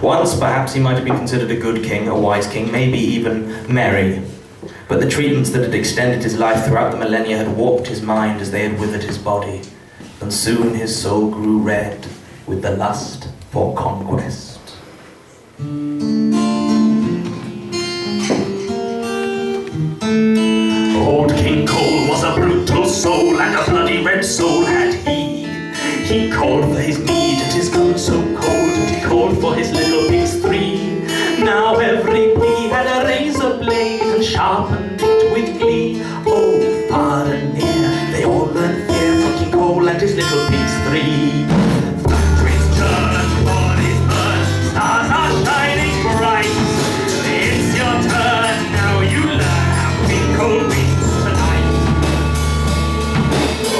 Once, perhaps, he might have been considered a good king, a wise king, maybe even merry. But the treatments that had extended his life throughout the millennia had warped his mind as they had withered his body, and soon his soul grew red with the lust for conquest. Old King Cole was a brutal soul, and a bloody red soul had he. He called for his meat and his gun so cold, and he called for his little pigs 3. Now every pig had a razor blade and sharpened it with glee. Oh, far and near, they all learned fear from King Cole and his little pigs 3. Factories turn, bodies burn, stars are shining bright. It's your turn, now you learn how King Cole beats tonight.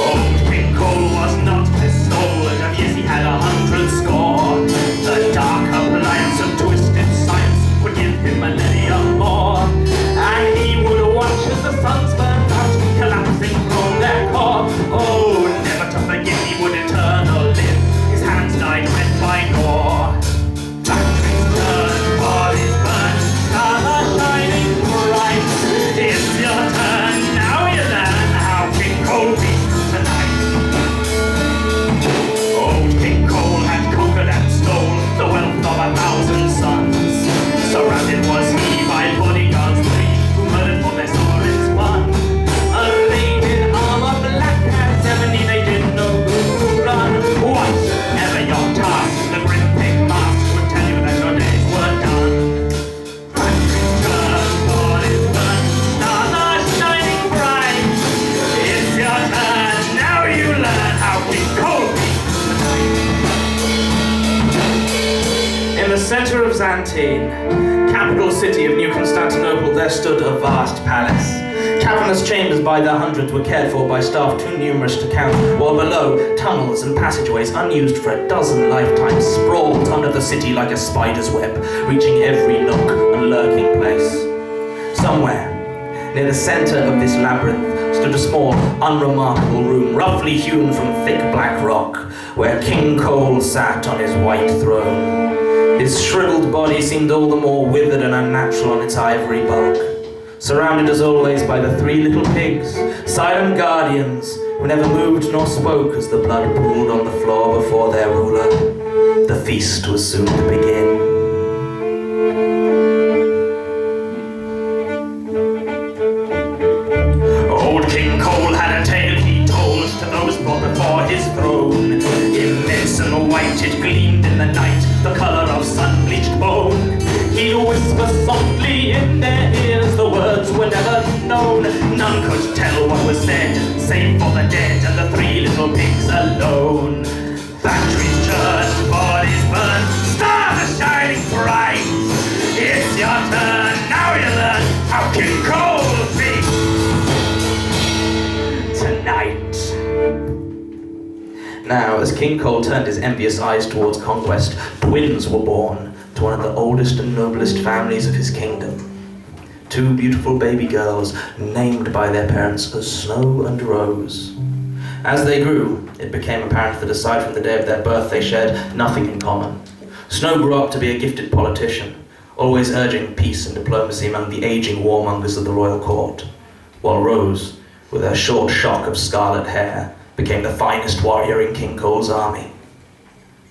Old King Cole was not pistolled, and yes, he had 100 score. The dark appliance of twisted science would give him millennia more, and he would watch as the suns burned out, collapsing from their core. Oh, never to forget, he would eternal live. His hands dyed red by gore. Factories turn, bodies burn, stars are shining bright. It's your turn, now you learn how King Cole beats tonight. Old King Cole had conquered and stole the wealth of 1,000 sons. Surrounded was he by bodyguards 3 who murdered for their stolen fun. Arrayed in armor black as ebony, they didn't know who to run. Whatever your task, the grim pig mask would tell you that your days were done. Factories turn, bodies burn, stars are shining bright. It's your turn, now you learn how King Cole beats tonight. In the center of Xantine, capital city of New Constantinople, there stood a vast palace. Cavernous chambers by the hundreds were cared for by staff too numerous to count, while below, tunnels and passageways unused for a dozen lifetimes sprawled under the city like a spider's web, reaching every nook and lurking place. Somewhere, near the center of this labyrinth, stood a small, unremarkable room, roughly hewn from thick black rock, where King Cole sat on his white throne. His shriveled body seemed all the more withered and unnatural on its ivory bulk, surrounded as always by the 3 little pigs, silent guardians who never moved nor spoke as the blood pooled on the floor before their ruler. The feast was soon to begin. Old King Cole had a tale he told to those brought before his throne. Immense and white it gleamed in the night, the color of sun-bleached bone. He'd whisper softly in their ears, the words were never known. None could tell what was said, save for the dead and the 3 little pigs alone. Factories churn, bodies burn, stars are shining bright. It's your turn, now you learn how King Cole beats tonight. Now, as King Cole turned his envious eyes towards conquest, twins were born to one of the oldest and noblest families of his kingdom. 2 beautiful baby girls, named by their parents as Snow and Rose. As they grew, it became apparent that aside from the day of their birth, they shared nothing in common. Snow grew up to be a gifted politician, always urging peace and diplomacy among the aging warmongers of the royal court, while Rose, with her short shock of scarlet hair, became the finest warrior in King Cole's army.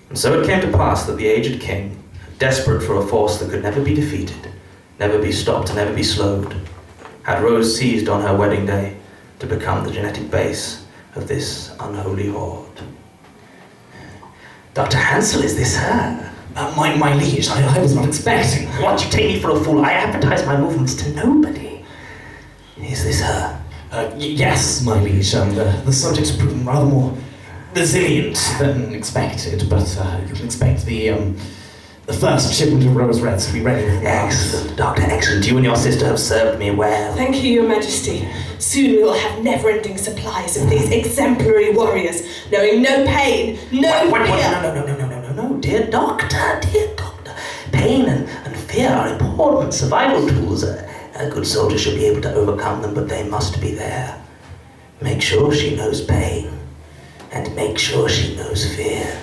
And so it came to pass that the aged king, desperate for a force that could never be defeated, never be stopped, and never be slowed, had Rose seized on her wedding day to become the genetic base of this unholy horde. Dr. Hansel, is this her? My liege, I was not expecting. What, you take me for a fool? I advertise my movements to nobody. Is this her? Yes, my liege, the subject's proven rather more resilient than expected, but you can expect the first shipment of Rose Reds to be ready within Excellent, Doctor, excellent. You and your sister have served me well. Thank you, Your Majesty. Soon we will have never-ending supplies of these exemplary warriors, knowing no pain, no fear. No, dear Doctor. Pain and fear are important survival tools. A good soldier should be able to overcome them, but they must be there. Make sure she knows pain, and make sure she knows fear.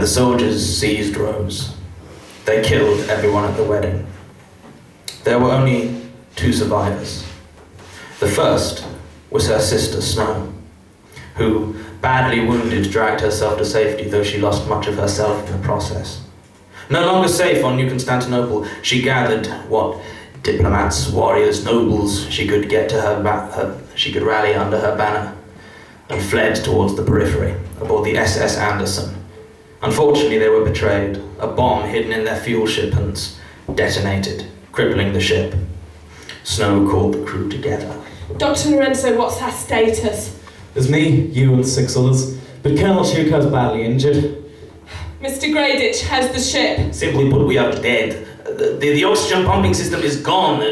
when the soldiers seized Rose. They killed everyone at the wedding. There were only 2 survivors. The first was her sister Snow, who, badly wounded, dragged herself to safety, though she lost much of herself in the process. No longer safe on New Constantinople, she gathered what diplomats, warriors, nobles she could get to she could rally under her banner, and fled towards the periphery aboard the SS Anderson. Unfortunately, they were betrayed. A bomb hidden in their fuel shipments detonated, crippling the ship. Snow called the crew together. Dr. Lorenzo, what's her status? There's me, you, and 6 others, but Colonel Shuko's badly injured. Mr. Greyditch, how's the ship? Simply put, we are dead. The oxygen pumping system is gone.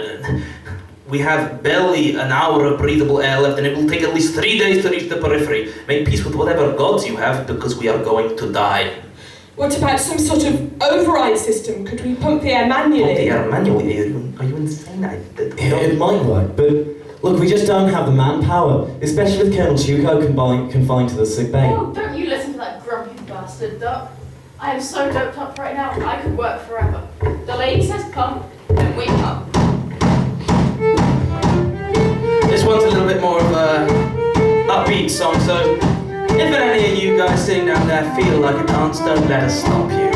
We have barely an hour of breathable air left, and it will take at least 3 days to reach the periphery. Make peace with whatever gods you have, because we are going to die. What about some sort of override system? Could we pump the air manually? Pump the air manually? Are you insane? It might work, but look, we just don't have the manpower, especially with Colonel Shuko confined to the sick bay. Oh, don't you listen to that grumpy bastard, Duck. I am so doped up right now, I could work forever. The lady says pump, then we pump. This one's a little bit more of a upbeat song, so if any of you guys sitting down there feel like a dance, don't let us stop you.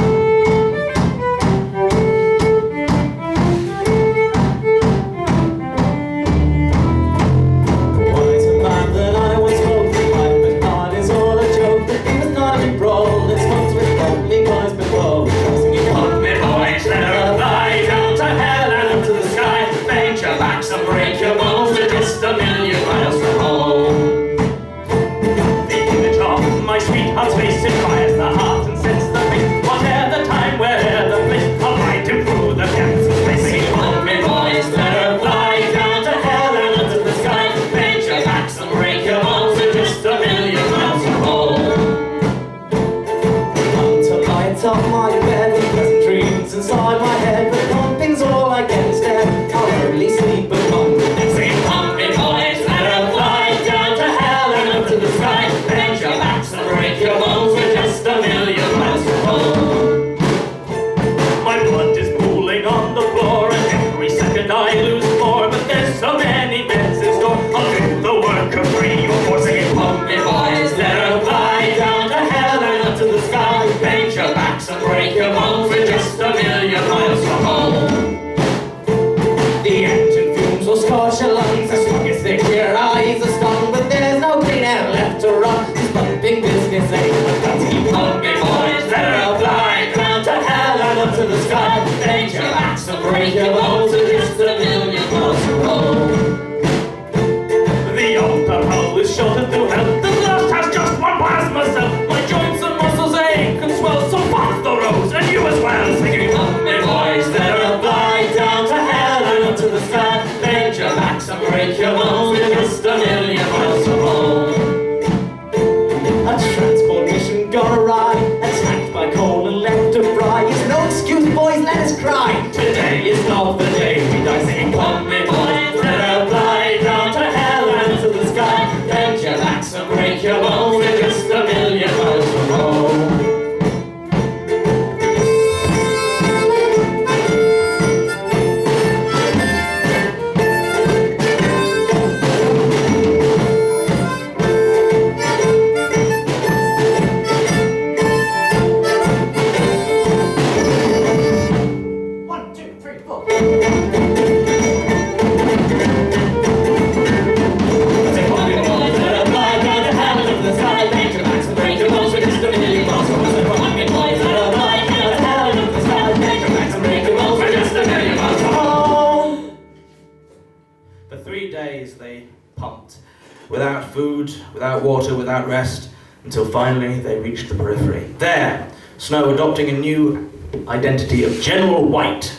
Without food, without water, without rest, until finally they reached the periphery. There, Snow, adopting a new identity of General White,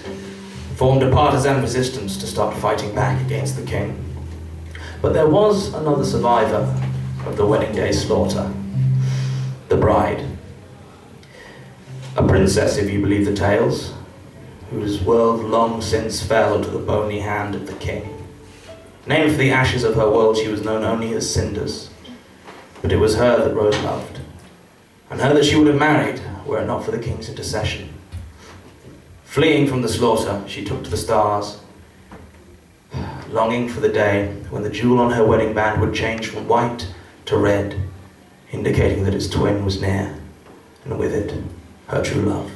formed a partisan resistance to start fighting back against the king. But there was another survivor of the wedding day slaughter, the bride. A princess, if you believe the tales, whose world long since fell to the bony hand of the king. Named for the ashes of her world, she was known only as Cinders, but it was her that Rose loved, and her that she would have married were it not for the king's intercession. Fleeing from the slaughter, she took to the stars, longing for the day when the jewel on her wedding band would change from white to red, indicating that its twin was near, and with it, her true love.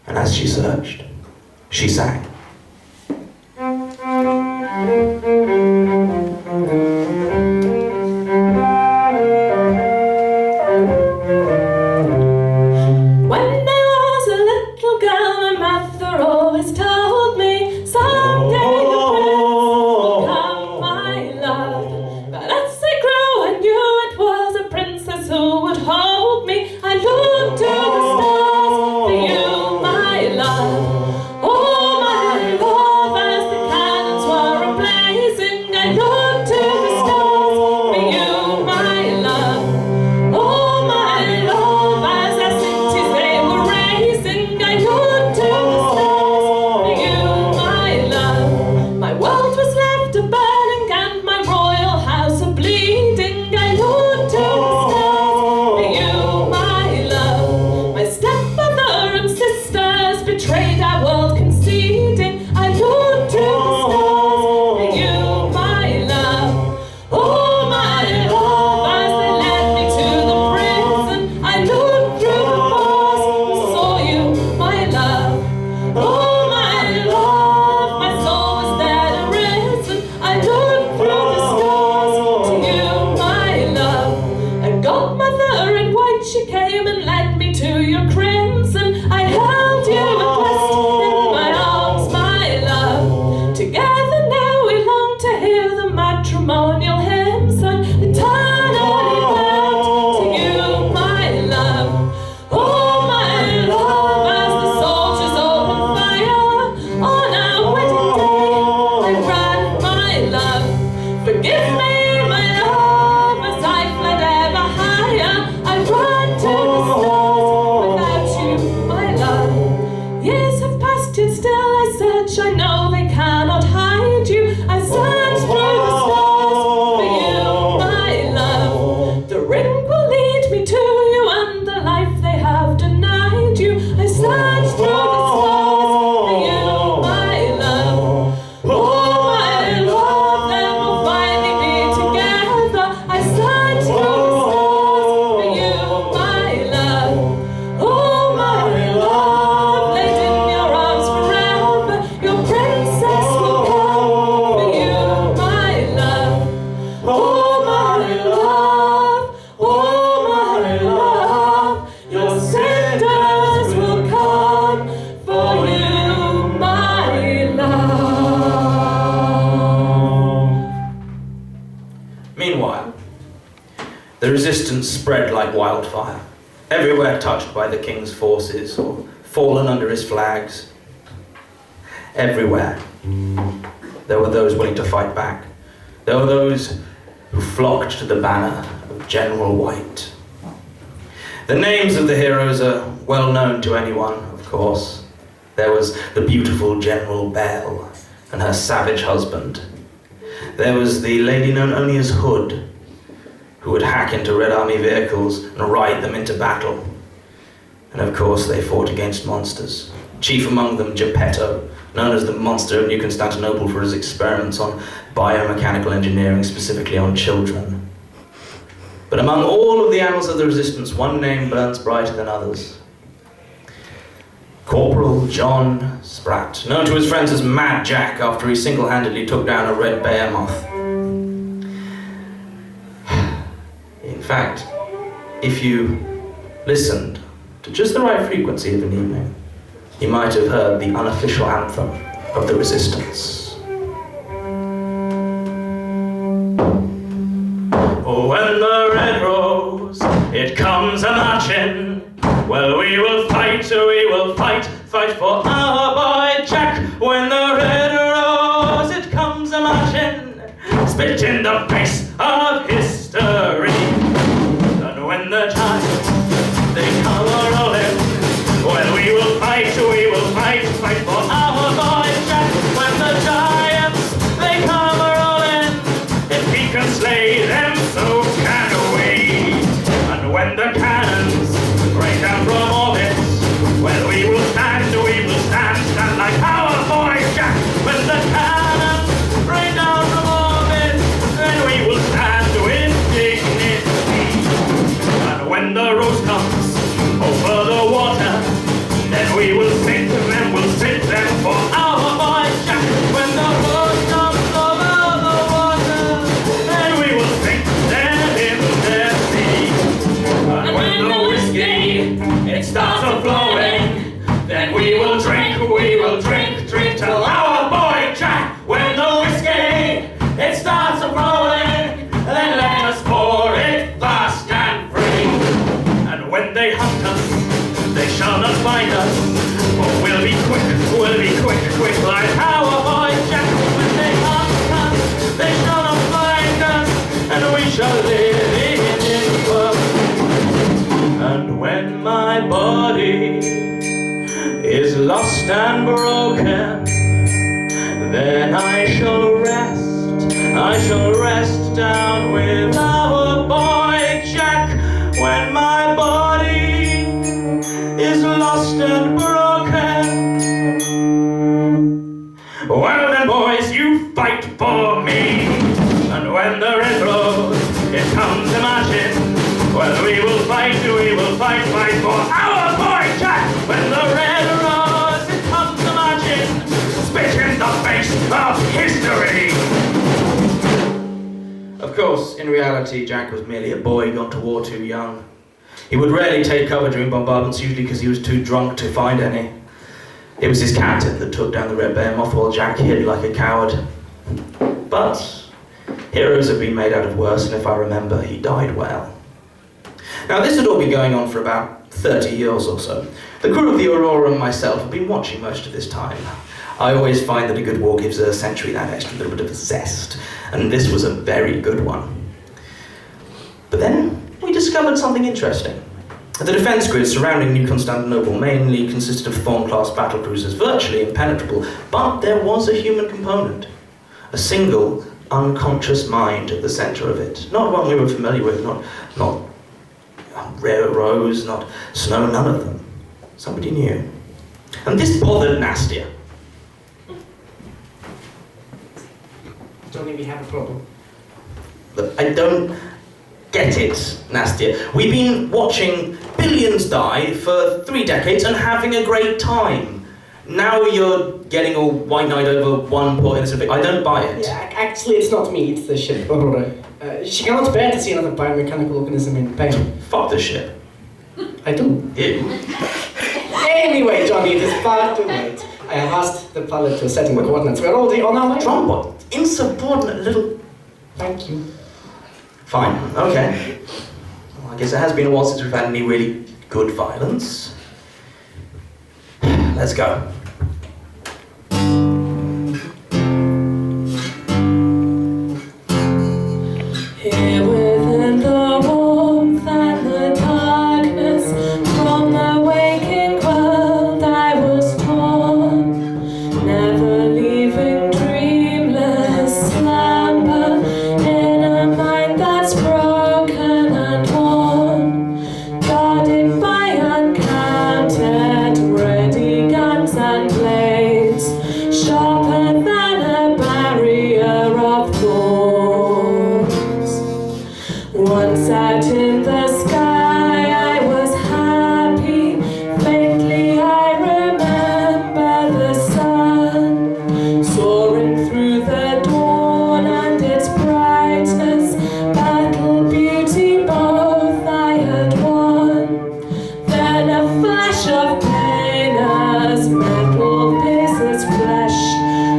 And as she searched, she sang. The resistance spread like wildfire, everywhere touched by the king's forces or fallen under his flags. Everywhere there were those willing to fight back. There were those who flocked to the banner of General White. The names of the heroes are well known to anyone, of course. There was the beautiful General Belle and her savage husband. There was the lady known only as Hood, who would hack into Red Army vehicles and ride them into battle. And of course they fought against monsters. Chief among them, Geppetto, known as the Monster of New Constantinople for his experiments on biomechanical engineering, specifically on children. But among all of the annals of the resistance, one name burns brighter than others. Corporal John Spratt, known to his friends as Mad Jack after he single-handedly took down a red behemoth. In fact, if you listened to just the right frequency of an evening, you might have heard the unofficial anthem of the resistance. When the red rose, it comes a-marching, well, we will fight for our boy Jack. When the red rose, it comes a-marching, spit in the face of history. And when the giants, they come a-rolling, well, we will fight for our boy Jack. When the giants, they come a-rolling, if we can slay them, so can we. And when the cannons, is lost and broken, then I shall rest down with our boy Jack. When my body is lost and broken, well then boys, you fight for me, and when the red rose it comes to marching, well we will fight for our boy Jack. When the red rose it comes to marching, spit in the face of history. Of course, in reality, Jack was merely a boy gone to war too young. He would rarely take cover during bombardments, usually because he was too drunk to find any. It was his captain that took down the Red Behemoth while Jack hid like a coward. But heroes have been made out of worse, and if I remember, he died well. Now, this had all been going on for about 30 years or so. The crew of the Aurora and myself have been watching most of this time. I always find that a good war gives a century that extra little bit of zest, and this was a very good one. But then we discovered something interesting. The defence grid surrounding New Constantinople mainly consisted of Thorn-class battlecruisers, virtually impenetrable, but there was a human component. A single, unconscious mind at the centre of it. Not one we were familiar with, not Rare Rose, not Snow, none of them. Somebody new. And this bothered Nastia. Don't think we have a problem. Look, I don't get it, Nastia. We've been watching billions die for 3 decades and having a great time. Now you're getting all white-eyed over one poor innocent victim. I don't buy it. Yeah, actually it's not me, it's the ship, Aurora. She cannot bear to see another biomechanical organism in pain. Fuck the ship. I do. Ew. Anyway, Johnny, it is far too late. I have asked the pilot to set in the coordinates. We're already on our way. Trombone. Insubordinate little... Thank you. Fine, okay. Well, I guess it has been a while since we've had any really good violence. Let's go. Here within the warmth and the darkness, from the waking world I was torn, never leaving dreamless slumber in a mind that's broken and worn, guarded by uncounted ready guns and blades, sharper than a barrier of thorns. Once out in the sky I was happy, faintly I remember the sun, soaring through the dawn and its brightness, battle, beauty, both I had won. Then a flash of pain as metal pierces flesh,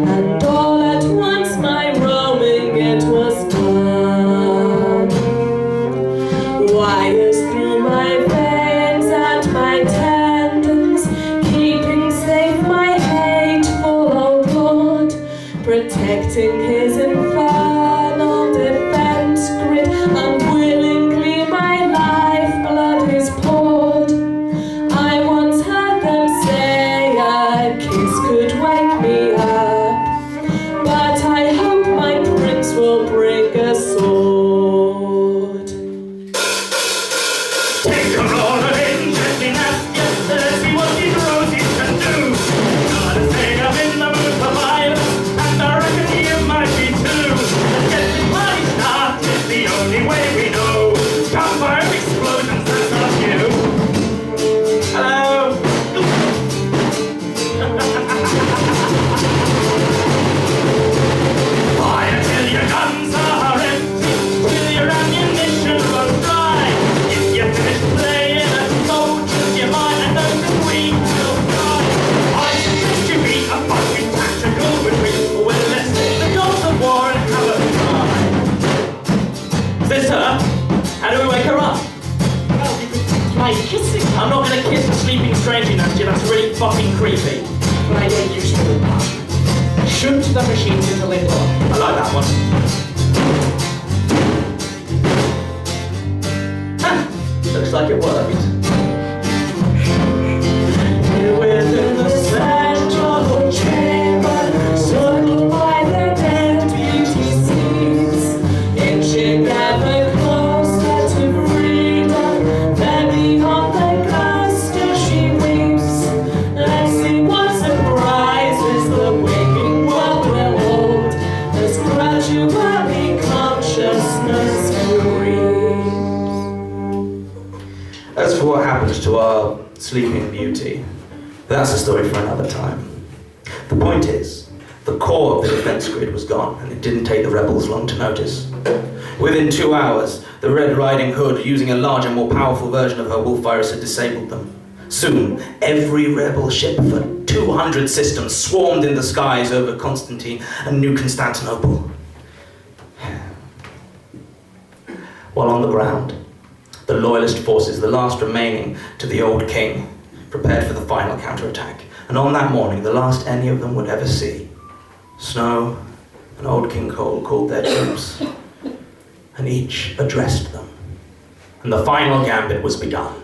and all at once my roaming it was done. Wires through my veins and my tendons, keeping safe my hateful old lord, protecting his infernal defense grid. Unwillingly my lifeblood is poured. I once heard them say a kiss could wake me up, but I hope my prince will bring a sword. Take a roll of interesting Nastia, let's see what these roses can do. Gotta say I'm in the mood for violence, and I reckon you might be too. Let's get this party started, the only way we know. Gunfire explosions, that's not you. Hello? Fire till your guns are empty, till your ammunition runs dry. If you finish playing a soldier, you might end up in we will die. I suggest you be a fucking tactical retreat. Well, let's take the dogs of war and have a try. Is this her? How do we wake her up? Well, you could try kissing her. I'm not gonna kiss a sleeping stranger, Nastia. That's really fucking creepy. But I get used to it. Shoot the machines until they blow. I like that one. Looks like it worked. Here within the Sleeping Beauty. That's a story for another time. The point is, the core of the defense grid was gone, and it didn't take the rebels long to notice. Within 2 hours, the Red Riding Hood, using a larger, more powerful version of her wolf virus, had disabled them. Soon, every rebel ship for 200 systems swarmed in the skies over Constantine and New Constantinople. While on the ground, the loyalist forces, the last remaining to the old king, prepared for the final counterattack. And on that morning, the last any of them would ever see, Snow and old King Cole called their troops, and each addressed them. And the final gambit was begun.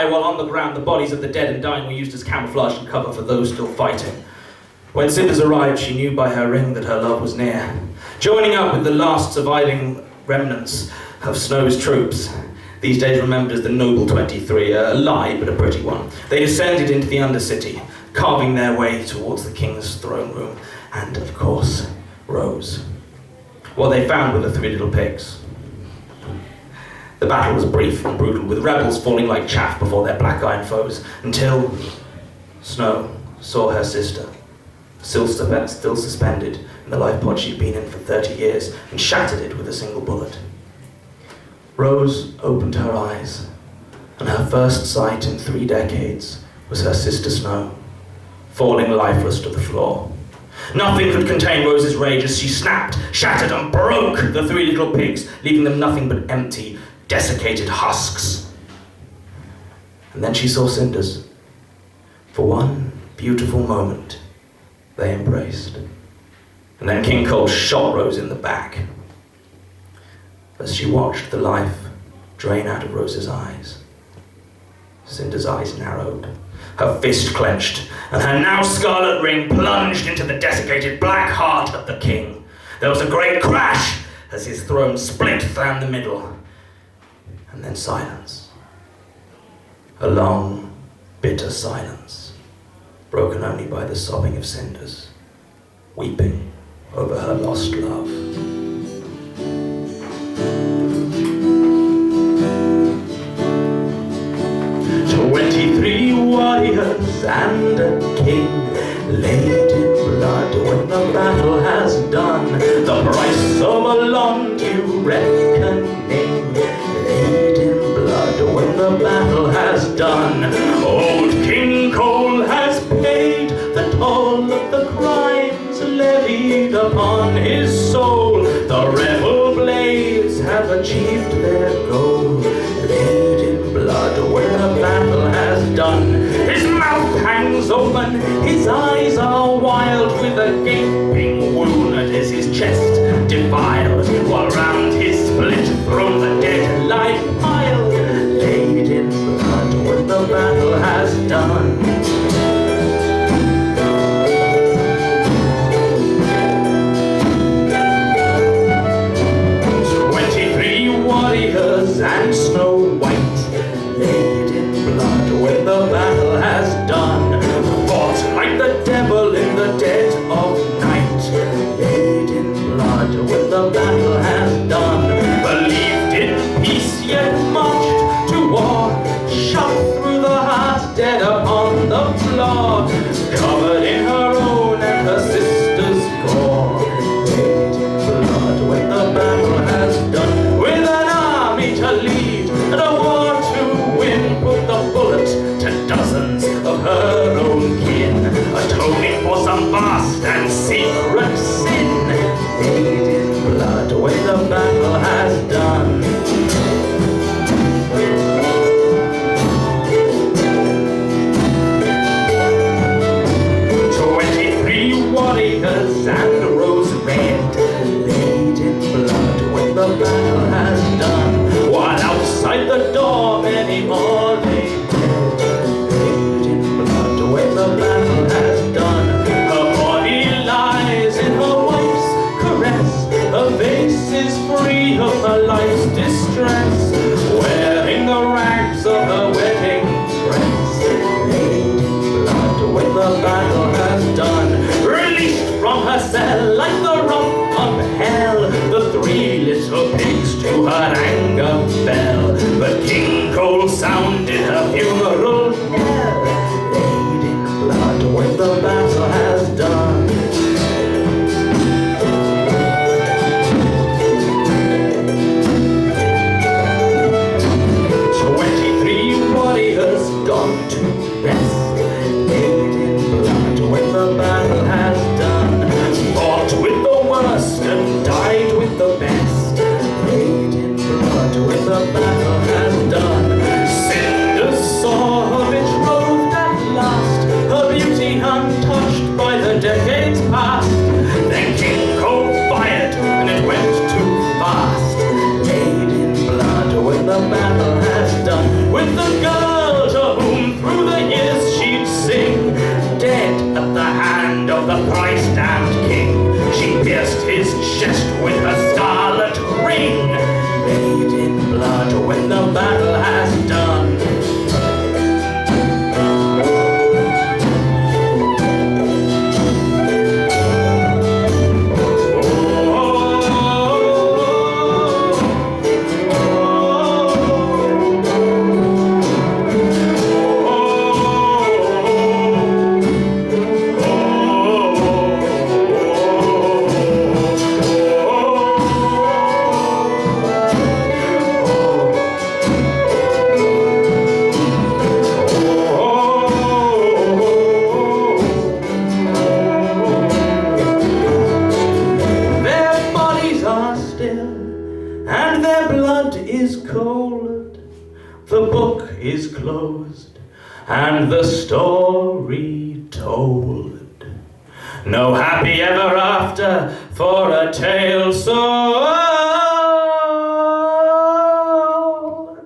While on the ground, the bodies of the dead and dying were used as camouflage and cover for those still fighting. When Cinders arrived, she knew by her ring that her love was near. Joining up with the last surviving remnants of Snow's troops, these days remembered as the Noble 23, a lie but a pretty one, they descended into the Undercity, carving their way towards the king's throne room, and, of course, Rose. What they found were the three little pigs. The battle was brief and brutal, with rebels falling like chaff before their black-iron foes, until Snow saw her sister, still suspended in the life pod she'd been in for 30 years, and shattered it with a single bullet. Rose opened her eyes, and her first sight in 3 decades was her sister Snow, falling lifeless to the floor. Nothing could contain Rose's rage as she snapped, shattered, and broke the 3 little pigs, leaving them nothing but empty, desiccated husks. And then she saw Cinders. For one beautiful moment, they embraced. And then King Cole shot Rose in the back. As she watched the life drain out of Rose's eyes, Cinders' eyes narrowed, her fist clenched, and her now scarlet ring plunged into the desiccated black heart of the king. There was a great crash as his throne split down the middle, and then silence. A long, bitter silence, broken only by the sobbing of Cinders, weeping over her lost love. 23 warriors and a king, laid in blood when the battle has done. The price of a long due reckoning, laid in blood when the battle has done. Old King Cole has paid the toll of the crimes levied upon his soul. The rebel blades have achieved their goal, laid in blood when the battle has done. His mouth hangs open, his eyes are wild, with a gaping wound as his chest defiled, while round his split throne the dead lie piled, laid in blood when the battle has done. And Snow White, laid in blood when the battle has done, fought like the devil in the dead of night, laid in blood when the battle has done, believed in peace yet marched to war, shot through the heart, dead upon the floor, covered in her own and her sister's gore, laid in blood when the battle has done, with an army to lead and a war to win, put the bullet to dozens of her own kin, atoning for some vast and secret sin, laid in blood when the battle has done. Warriors and Rose Red, laid in blood when the battle has done, while outside the door many more lay dead, laid in blood when the battle has done. Her body lies in her wife's caress, her face is free of her life's distress, wearing the rags of her wedding dress, laid in blood when the battle has done. From her cell like the rump of hell, the 3 little pigs to her anger fell, but King Cole sounded her funeral knell, laid in blood when the battle has done. Gone to rest, laid in blood when the battle has done, fought with the worst and died with the best, laid in blood when the battle has done. Cinders saw her betrothed at last, her beauty untouched by the decades past. Then King Cole fired and it went too fast, laid in blood when the battle has done, with the girl to whom through the closed and the story told. No happy ever after for a tale so old.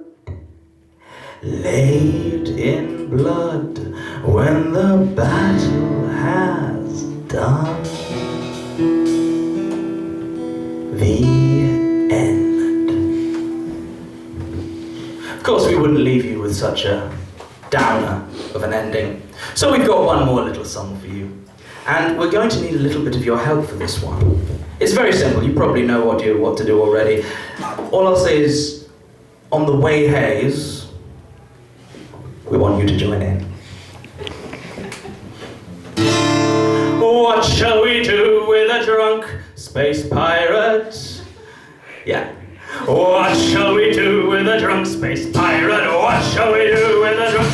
Laid in blood when the battle has done. The end. Of course, we wouldn't leave you with such a downer of an ending. So we've got one more little song for you. And we're going to need a little bit of your help for this one. It's very simple. You probably know what to do already. All I'll say is, on the way Hayes, we want you to join in. What shall we do with a drunk space pirate? Yeah. What shall we do with a drunk space pirate? What shall we do with a drunk